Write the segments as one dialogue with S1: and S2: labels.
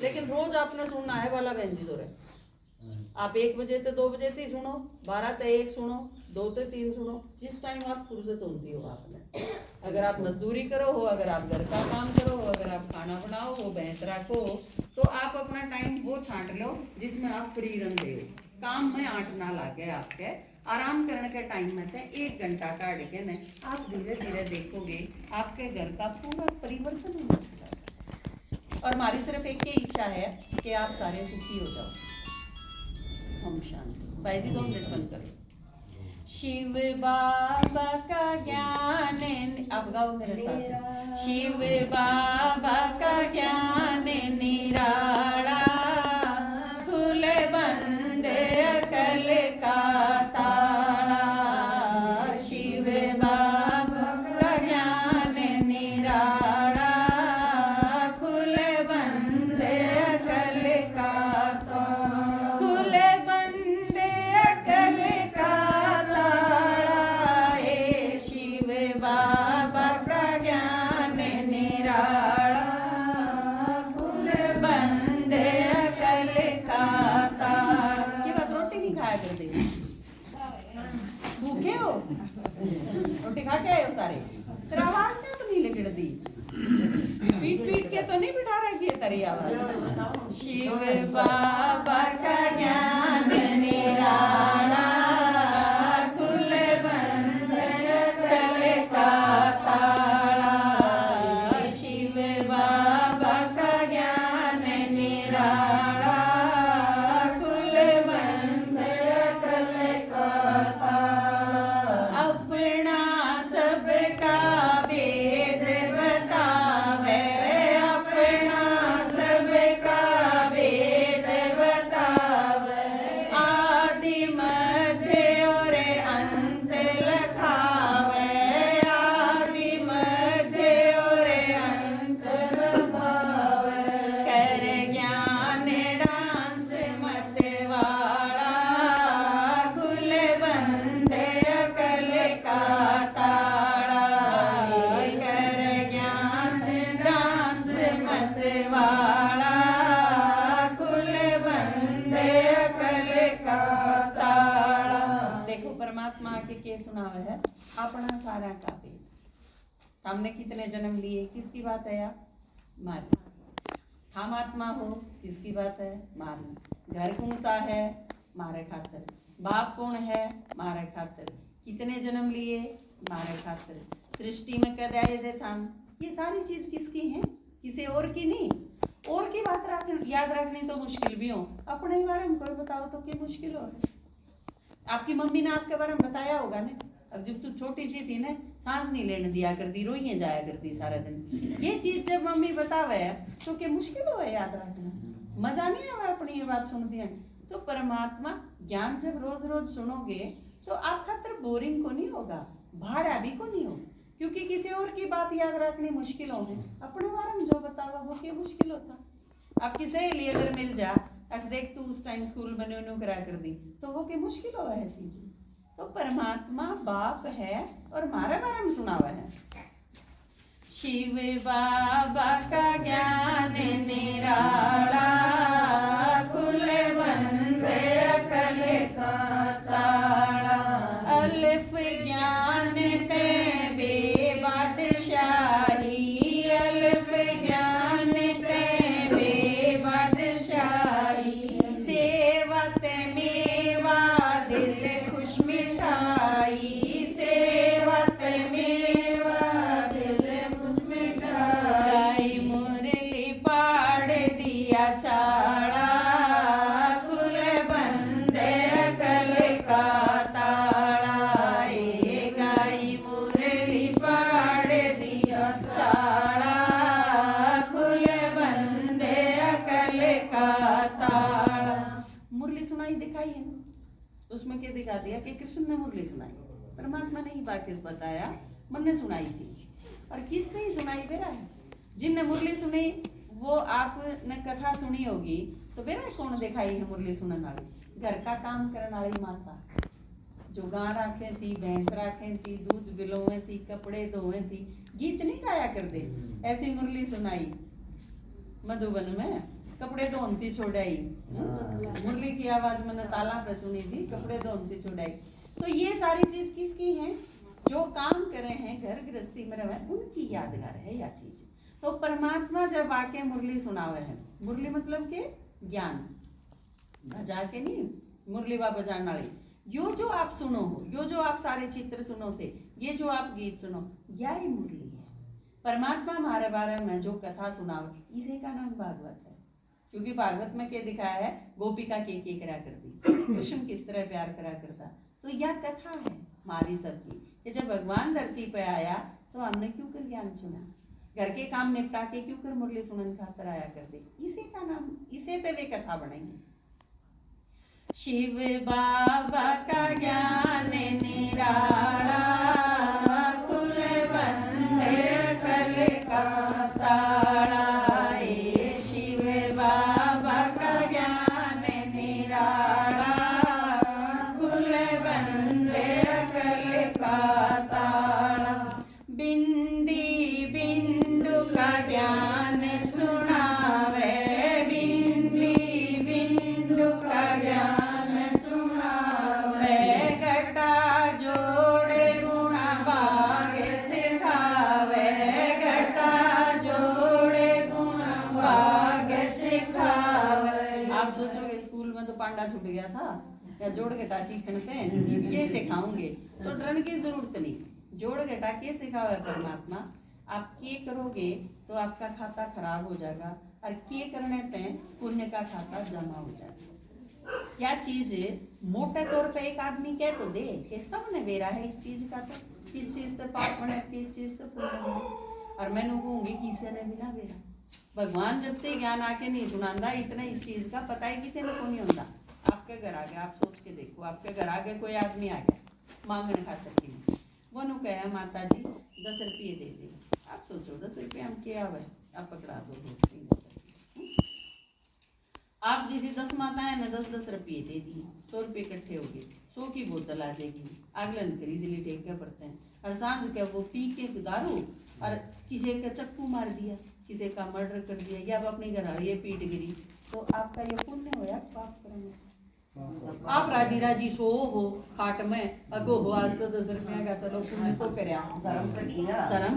S1: लेकिन रोज आपने सुनना है वाला बहन जी दो आप 1 बजे से 2 बजे तक सुनो, 12 से 1 सुनो, 2 से 3 सुनो, जिस टाइम आप फुर्सत होती हो आपने। अगर आप मजदूरी करो हो, अगर आप घर का काम करो हो, अगर आप खाना बनाओ हो, भैंस रखो हो, तो आप अपना टाइम वो छांट लो जिसमें आप फ्री रन दे। काम में आंट ना लागे आपके, आराम करने के टाइम में थे 1 घंटा काट के न आप धीरे धीरे देखोगे आपके घर का पूरा परिवर्तन होना चाहिए। और हमारी सिर्फ एक ही इच्छा है कि आप सारे सुखी हो जाओ। हम शांति। भाई जी 2 मिनट बंद करें। शिव बाबा का ज्ञान, आप गाओ मेरे साथ। शिव बाबा का ज्ञान निराला, फूल बंद अकल का ताला। शिव बाबा का ज्ञान निराला, फूल बंद अकल का ताला। फूल बंद अकल का ताला, ए शिव बाबा का ज्ञान निराला, फूल बंद अकल का ताला। ये बात रोटी नहीं खाया करते, भूखे हो? रोटी खा के आए हो सारे? तेरा आवाज क्या तो नहीं लगती, पीट पीट के तो नहीं बिठा रखी है तेरी आवाज। शिव बाबा का ज्ञान निराला, फूल बंद अकल का ताला। शिव बाबा का ज्ञान निराला, फूल बंद अकल का ताला। अपना सबका भेद बतावे, अपना सबका भेद बतावे। आदि मध्य और अंत लखावे, आदि मध्य और अंत लखावे। कर ज्ञान डांस मत वाला, खुल बंद अकल का ताला। कर ज्ञान डांस मत वाला, खुल बंद अकल का ताला। देखो परमात्मा के सुनावे है अपना सारा का भेद। हमने कितने जन्म लिए, किसकी बात है यार? मारी। हम आत्मा हो, किसकी बात है? मारी। घर कौन सा है? मारे खातिर। बाप कौन है? मारे खातिर। कितने जन्म लिए? मारे खातिर। सृष्टि में कद आए थे हम, ये सारी चीज किसकी है? किसी और की नहीं। और की बात याद रखनी तो मुश्किल भी हो, अपने ही बारे में कोई बताओ तो क्या मुश्किल हो। आपकी मम्मी ने आपके बारे में बताया होगा ना, अब जब तू छोटी सी थी ना, सांस नहीं लेने दिया करती, रोइए जाया करती सारा दिन। ये चीज जब मम्मी बतावे तो क्या मुश्किल हो याद रखना? मजा नहीं आवा अपनी ये बात सुन दिया। तो परमात्मा ज्ञान जब रोज रोज सुनोगे तो आप खातर बोरिंग को नहीं होगा, भाड़ा भी को नहीं हो, क्योंकि किसी और की बात याद रखनी मुश्किल हो, अपने बारे में जो बतावा वो क्या मुश्किल होता। आपकी सहेली अगर मिल जा, अब देख तू उस टाइम स्कूल में न्यू करा कर दी, तो वो क्या मुश्किल हो है चीज। तो परमात्मा बाप है और हमारे बारे में सुना हुआ है। शिव बाबा का ज्ञान निराला, खुल बंद अकल का ताला। अल्फ ज्ञान ते बेबादशाही, अल्फ ज्ञान ते बेबादशाही। सेवत मेवा दिल खुश मिठाई, सेवत मेवा दिल खुश मिठाई। मुरली पाड़ दिया चाड़ा, खुल बंद अकल का ताला। रे गाई मुरली पाड़ दिया चाड़ा, खुल बंद अकल का ताला। मुरली सुनाई दिखाई है ना, उसमें क्या दिखा दिया कि कृष्ण ने मुरली सुनाई, परमात्मा ने ही बाकी बताया, मन ने सुनाई थी। और किसने ही सुनाई बेरा है? जिनने मुरली सुनी वो आपने कथा सुनी होगी, तो बेरा कौन दिखाई है मुरली सुनने वाली? घर का काम करने वाली माता, जो गां राखे थी, भैंस राखे थी, दूध बिलोवे थी, कपड़े धोवे थी, गीत नहीं गाया कर दे, ऐसी मुरली सुनाई मधुबन में। कपड़े धोती छोड़ाई, मुरली की आवाज मैंने ताला पे सुनी थी, कपड़े धोती छोड़ाई। तो ये सारी चीज किसकी है? जो काम करे हैं घर गृहस्थी में रहे उनकी यादगार है यह चीज। तो परमात्मा जब आके मुरली सुनावे है, मुरली मतलब के ज्ञान बजा के नहीं, मुरली बा बजाने वाली, यो जो आप सुनो हो, यो जो आप सारे चित्र सुनो थे, ये जो आप गीत सुनो, यही मुरली है। परमात्मा हमारे बारे में जो कथा सुनावे इसी का नाम भागवत है। क्योंकि भागवत में क्या दिखाया है, गोपिका के करा करती, कृष्ण किस तरह प्यार करा करता। तो यह कथा है हमारी सबकी कि जब भगवान धरती पे आया तो हमने क्यों कर ज्ञान सुना, घर के काम निपटा के क्यों कर मुरली सुनन खातर आया करते, इसी का नाम, इसे ते वे कथा बनेंगे। शिव बाबा का ज्ञान निराला, कुल बंधे कल का ताड़ा। शिव बाबा का ज्ञान निराला, कुल बंधे कल का ताड़ा। बिंदी बिंदु का ज्ञान सुनावे, बिंदी बिंदु का ज्ञान सुनावे। घटा जोड़े गुणा भाग सिखावे, घटा जोड़े गुणा भाग सिखावे। आप सोचोगे स्कूल में तो पांडा छूट गया था या जोड़ घटा सीखते हैं, ये सिखाऊंगे तो डरने की जरूरत नहीं। जोड़ घटा के सिखावे परमात्मा, आप के करोगे तो आपका खाता खराब हो जाएगा, और के करने ते पुण्य का खाता जमा हो जाएगा। क्या चीज मोटे तौर पे एक आदमी कह तो दे कि सब ने बेरा है इस चीज का, तो किस चीज से पाप बने, किस चीज से पुण्य बने, और मैं कहूंगी किसी ने भी ना बेरा। भगवान जब तक ज्ञान आके नहीं सुनांदा, इतना इस चीज का पता है किसी ने को नहीं होता। आपके घर आ गया, आप सोच के देखो, आपके घर आ गए कोई आदमी आ गया मांगने खातर की, वो नु कहे माता जी 10 रुपये दे दे। आप सोचो 10 रुपये हम क्या आवे, आप पकड़ा दो 2-3 आप जैसी 10 माताएं ने 10-10 रुपये दे दिए, 100 रुपये इकट्ठे हो गए, 100 की बोतल आ जाएगी, अगलन खरीद ली, टेके पड़ते हैं, और सांझ के वो पी के दारू, और किसी का चक्कू मार दिया, किसी का मर्डर कर दिया, या अपने घर ये पीट गिरी, तो आपका ये पुण्य होया पाप कर्म। आप राजी राजी सो हो हाट में, अगो हो आज तो 10 रुपया का चलो पुण्य तो करया, धर्म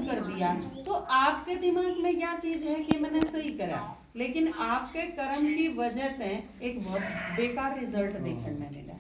S1: कर दिया। तो आपके दिमाग में क्या चीज है कि मैंने सही करा, लेकिन आपके कर्म की वजह से एक बहुत बेकार रिजल्ट देखने मिला।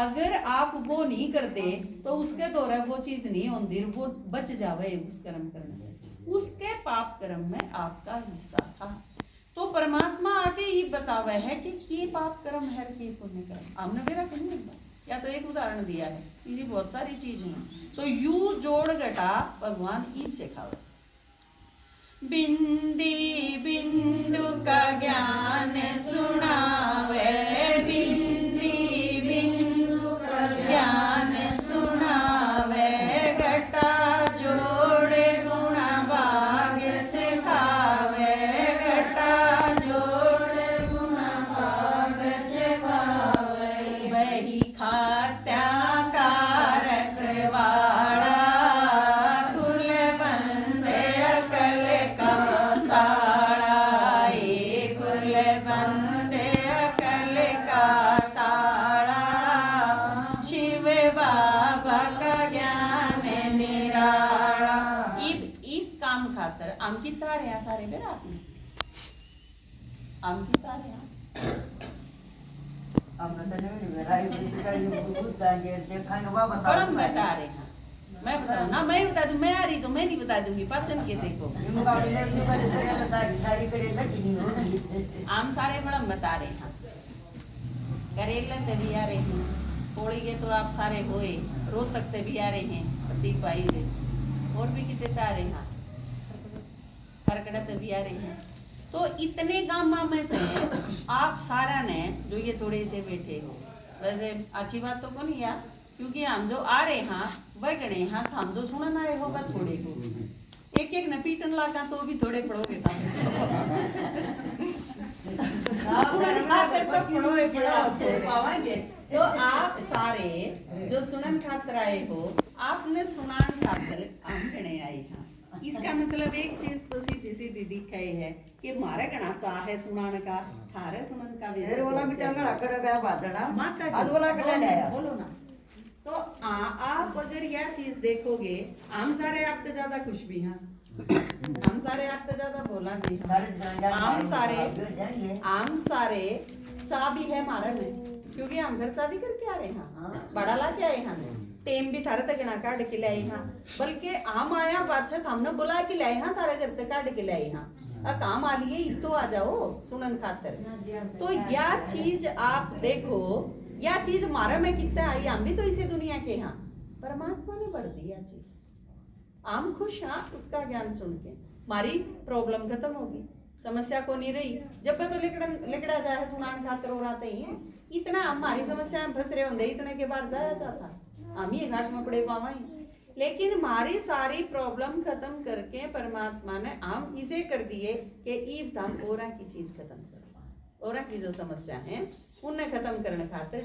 S1: अगर आप वो नहीं करते तो उसके द्वारा वो चीज नहीं होती, वो बच जावे उस कर्म करने, उसके पाप कर्म में आपका हिस्सा था। तो परमात्मा आके ये बतावे है कि पाप कर्म है कि पुण्य कर्म, हमने मेरा नहीं होता। या तो एक उदाहरण दिया है, ये बहुत सारी चीजें हैं। तो यू जोड़ घटा भगवान ईद सिखावे। बिंदी बिंदु का ज्ञान सुनावे, बिंदी बिंदु का ज्ञान सुनावे। घटा जोड़े गुणा भाग सिखावे, घटा जोड़े गुणा भाग सिखावे। वही खात्या का रखवाड़ा, खुल बंदे अकल का ताड़ा। खुल बंदे अकल का ताड़ा, शिव बाबा का ज्ञान निराला। इस काम खातर आम की तारे हैं सारे बेरा आपने, आम की तारे हैं बड़म बता रहे हैं। मैं बताऊं ना, मैं बता दूं, मैं आ रही तो मैं नहीं बता दूंगी, पाचन के देखो आम सारे बड़म बता रहे हैं। करेला ते भी आ रहे हैं, पोड़ी के तो आप सारे होए, रोहतक ते भी आ रहे हैं, प्रदीप भाई रे, और भी कितने आ रहे हैं, खरकड़ा ते भी आ रहे हैं। तो इतने गामा में थे आप सारा ने जो ये थोड़े से बैठे हो, वैसे अच्छी बात तो कौन यार, क्योंकि हम जो आ रहे हैं वह गणे हैं, हम जो सुनना आए हो वह थोड़े हो, एक एक न पीटन लगा तो भी थोड़े पढ़ोगे तो आप सारे जो सुनन खातर आए हो, आपने सुनान खातर हम गणे आए हैं। इसका मतलब एक चीज तो सीधी सीधी दिखाई है कि मारे घना चाह है सुनाने का, थारे सुनन का भी
S2: फिर वाला भी टंगड़ा कर गया बादड़ा
S1: माता
S2: आज वाला
S1: जी
S2: कटा लाया
S1: बोलो ना। तो आप अगर यह चीज देखोगे, हम सारे आप तो ज्यादा खुश भी हैं, हम सारे आप तो ज्यादा बोला भी हैं, हम सारे चाह भी है मारे में, क्योंकि हम घर चाह भी करके आ रहे हैं, बड़ा ला के आए हैं, टेम भी थारे तक गणा काट के लाए हैं, बल्कि हम आया बादशाह हमने बुला के लाए हैं, थारे घर तक काट के लाए हैं, काम आ लिए तो आ जाओ सुनन खातर। तो यह चीज आप देखो, यह चीज हमारे में कितना आई, हम भी तो इसी दुनिया के हैं, परमात्मा ने बढ़ दी यह चीज, हम खुश हैं उसका ज्ञान सुन के, हमारी प्रॉब्लम खत्म होगी, समस्या को नहीं रही। जब तो लिकड़ा जाए सुनान खातर और आते ही हैं, इतना हमारी समस्या में फंस रहे होंगे, इतने के बाद जाया जाता, हम ही घाट में पड़े पावा, लेकिन हमारी सारी प्रॉब्लम खत्म करके परमात्मा ने हम इसे कर दिए कि ईब हम और की चीज खत्म करो, और की जो समस्या है उन्हें खत्म करने खातिर